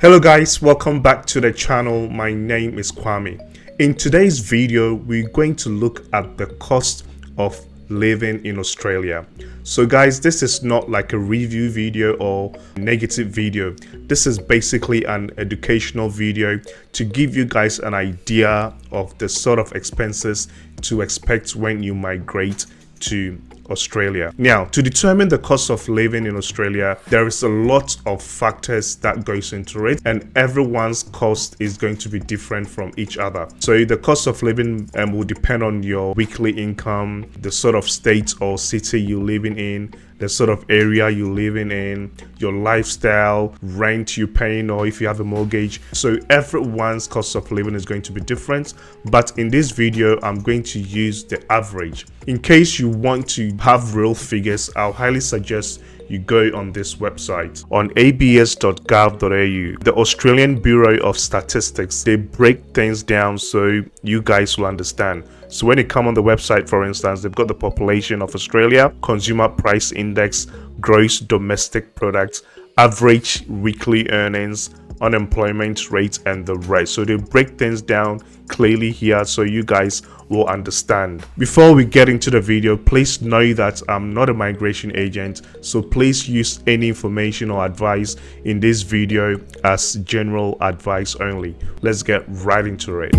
Hello guys, welcome back to the channel. My name is Kwame. In today's video, we're going to look at the cost of living in Australia. So guys, this is not like a review video or negative video. This is basically an educational video to give you guys an idea of the sort of expenses to expect when you migrate to Australia. Now, to determine the cost of living in Australia, there is a lot of factors that goes into it, and everyone's cost is going to be different from each other. So the cost of living will depend on your weekly income, the sort of state or city you're living in, the sort of area you're living in, your lifestyle, rent you're paying, or if you have a mortgage. So everyone's cost of living is going to be different, but in this video I'm going to use the average. In case you want to have real figures, I'll highly suggest you go on this website on abs.gov.au, the Australian Bureau of Statistics. They break things down so you guys will understand. So when you come on the website, for instance, they've got the population of Australia, consumer price index, gross domestic product, average weekly earnings, unemployment rate, and the rest. So they break things down clearly here so you guys will understand. Before we get into the video, please know that I'm not a migration agent, so please use any information or advice in this video as general advice only. Let's get right into it.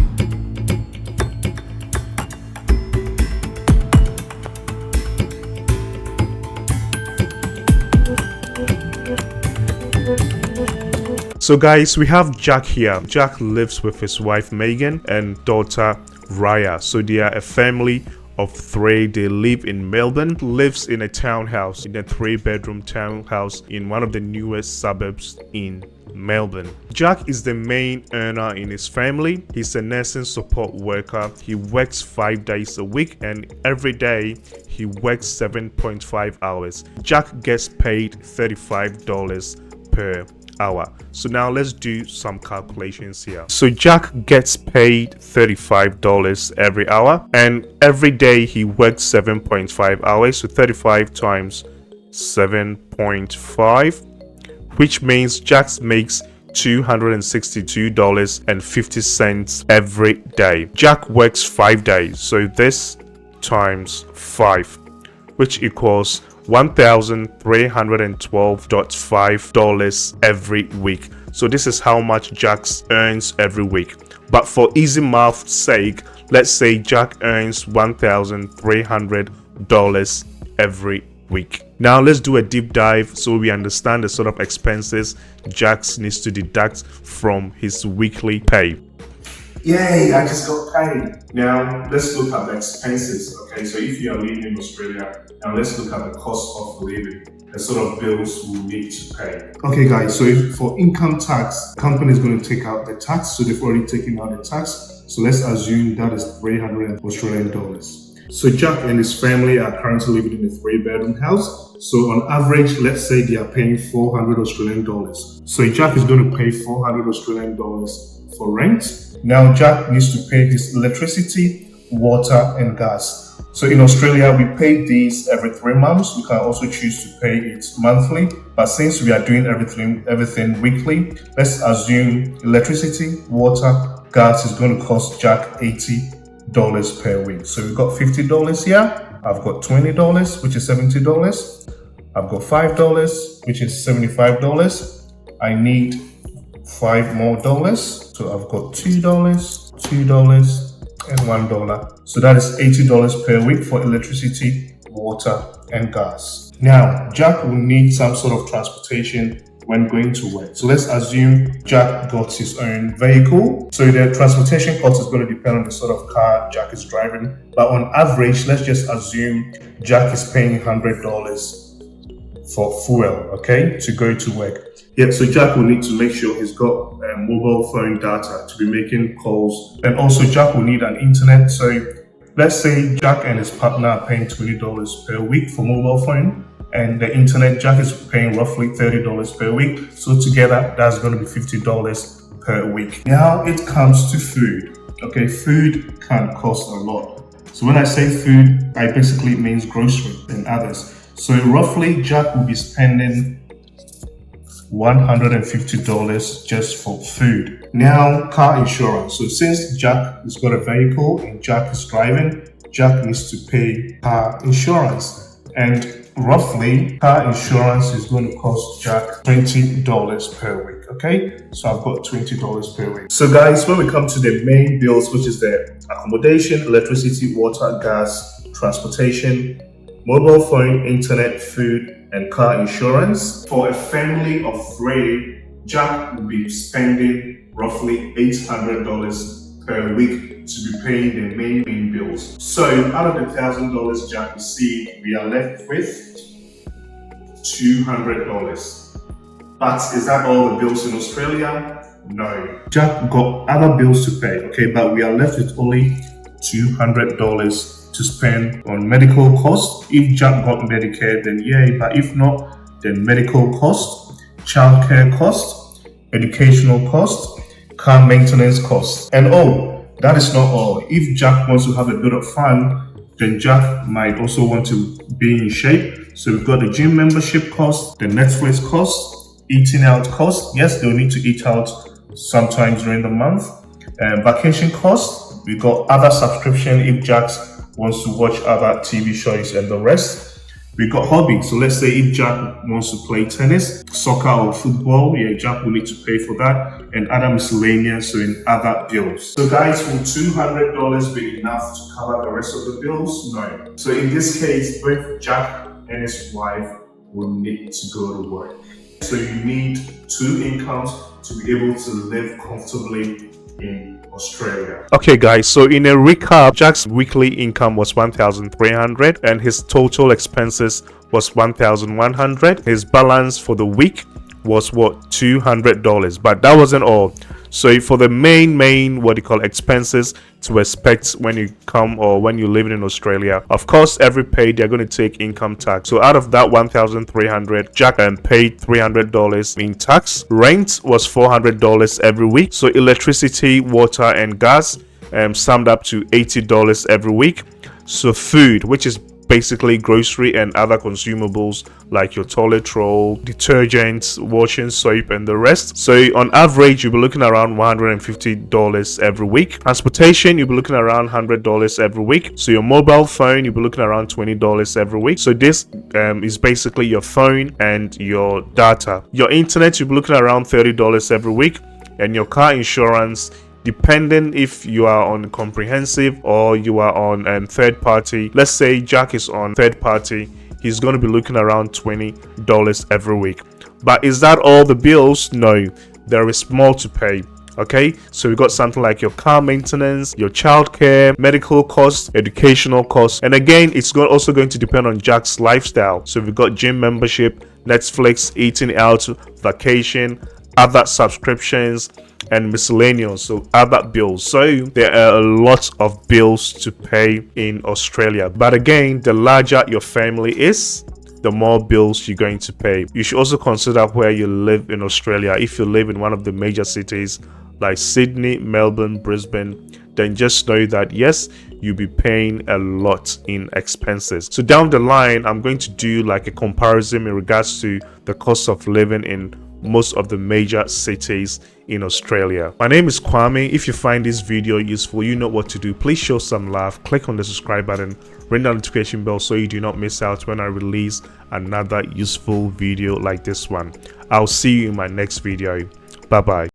So guys, we have Jack here. Jack lives with his wife Megan and daughter Raya. So they are a family of three. They live in Melbourne, lives in a townhouse, in a 3-bedroom townhouse in one of the newest suburbs in Melbourne. Jack is the main earner in his family. He's a nursing support worker. He works 5 days a week, and every day he works 7.5 hours. Jack gets paid $35 per hour. So now let's do some calculations here. So Jack gets paid $35 every hour, and every day he works 7.5 hours. So 35 times 7.5, which means Jack makes $262.50 every day. Jack works 5 days, so this times 5, which equals $1,312.5 every week. So this is how much Jack earns every week. But for easy math's sake, let's say Jack earns $1,300 every week. Now let's do a deep dive so we understand the sort of expenses Jack needs to deduct from his weekly pay. Yay, I just got paid. Now, let's look at the expenses, okay? So if you are living in Australia, now let's look at the cost of living, the sort of bills we need to pay. Okay guys, so for income tax, the company is going to take out the tax, so they've already taken out the tax. So let's assume that is 300 Australian dollars. So Jack and his family are currently living in a 3-bedroom house. So on average, let's say they are paying 400 Australian dollars. So Jack is going to pay 400 Australian dollars for rent. Now Jack needs to pay his electricity, water, and gas. So in Australia, we pay these every 3 months. We can also choose to pay it monthly. But since we are doing everything weekly, let's assume electricity, water, gas is going to cost Jack $80 per week. So we've got $50 here. I've got $20, which is $70. I've got $5, which is $75. I need $5 more. So I've got $2, and $1. So that is $80 per week for electricity, water, and gas. Now, Jack will need some sort of transportation when going to work. So let's assume Jack got his own vehicle. So the transportation cost is going to depend on the sort of car Jack is driving. But on average, let's just assume Jack is paying $100 for fuel, okay, to go to work. Yeah, so Jack will need to make sure he's got mobile phone data to be making calls, and also Jack will need an internet. So let's say Jack and his partner are paying $20 per week for mobile phone, and the internet, Jack is paying roughly $30 per week. So together, that's going to be $50 per week. Now it comes to food. Okay, food can cost a lot. So when I say food, I basically means groceries and others. So roughly Jack will be spending $150 just for food. Now, car insurance. So since Jack has got a vehicle and Jack is driving, Jack needs to pay car insurance. And roughly, car insurance is going to cost Jack $20 per week. Okay, so I've got $20 per week. So guys, when we come to the main bills, which is the accommodation, electricity, water, gas, transportation, mobile phone, internet, food, and car insurance, for a family of 3, Jack will be spending roughly $800 per week to be paying the main bills. So out of the $1,000 Jack received, we are left with $200. But is that all the bills in Australia? No. Jack got other bills to pay, okay, but we are left with only $200 to spend on medical costs. If Jack got Medicare, then yay, but if not, then medical costs, childcare costs, educational costs, car maintenance costs. And oh, that is not all. If Jack wants to have a bit of fun, then Jack might also want to be in shape. So we've got the gym membership cost, the Netflix cost, eating out cost. Yes, they'll need to eat out sometimes during the month. Vacation cost. We got other subscription if Jack wants to watch other TV shows and the rest. We got hobbies. So let's say if Jack wants to play tennis, soccer or football, yeah, Jack will need to pay for that, and other miscellaneous, so in other bills. So guys, will $200 be enough to cover the rest of the bills? No. So in this case, both Jack and his wife will need to go to work. So you need 2 incomes to be able to live comfortably in Australia. Okay guys, so in a recap, Jack's weekly income was $1,300 and his total expenses was $1,100. His balance for the week was what, $200, but that wasn't all. So for the main what you call expenses to expect when you come or when you live in Australia, of course every pay they're going to take income tax. So out of that $1,300, Jack paid $300 in tax. Rent was $400 every week. So electricity, water and gas summed up to $80 every week. So food, which is basically grocery and other consumables like your toilet roll, detergents, washing soap and the rest. So on average you'll be looking around $150 every week. Transportation, you'll be looking around $100 every week. So your mobile phone, you'll be looking around $20 every week. So this is basically your phone and your data. Your internet, you'll be looking around $30 every week, and your car insurance, depending if you are on comprehensive or you are on third party. Let's say Jack is on third party, he's going to be looking around $20 every week. But is that all the bills? No, there is more to pay. Okay, so we got something like your car maintenance, your childcare, medical costs, educational costs, and again it's also going to depend on Jack's lifestyle. So we've got gym membership, Netflix, eating out, vacation, other subscriptions and miscellaneous, so other bills. So there are a lot of bills to pay in Australia, but again, the larger your family is, the more bills you're going to pay. You should also consider where you live in Australia. If you live in one of the major cities like Sydney, Melbourne, Brisbane, then just know that yes, you'll be paying a lot in expenses. So down the line, I'm going to do like a comparison in regards to the cost of living in most of the major cities in Australia. My name is Kwame. If you find this video useful, you know what to do. Please show some love, click on the subscribe button, ring the notification bell so you do not miss out when I release another useful video like this one. I'll see you in my next video. Bye bye.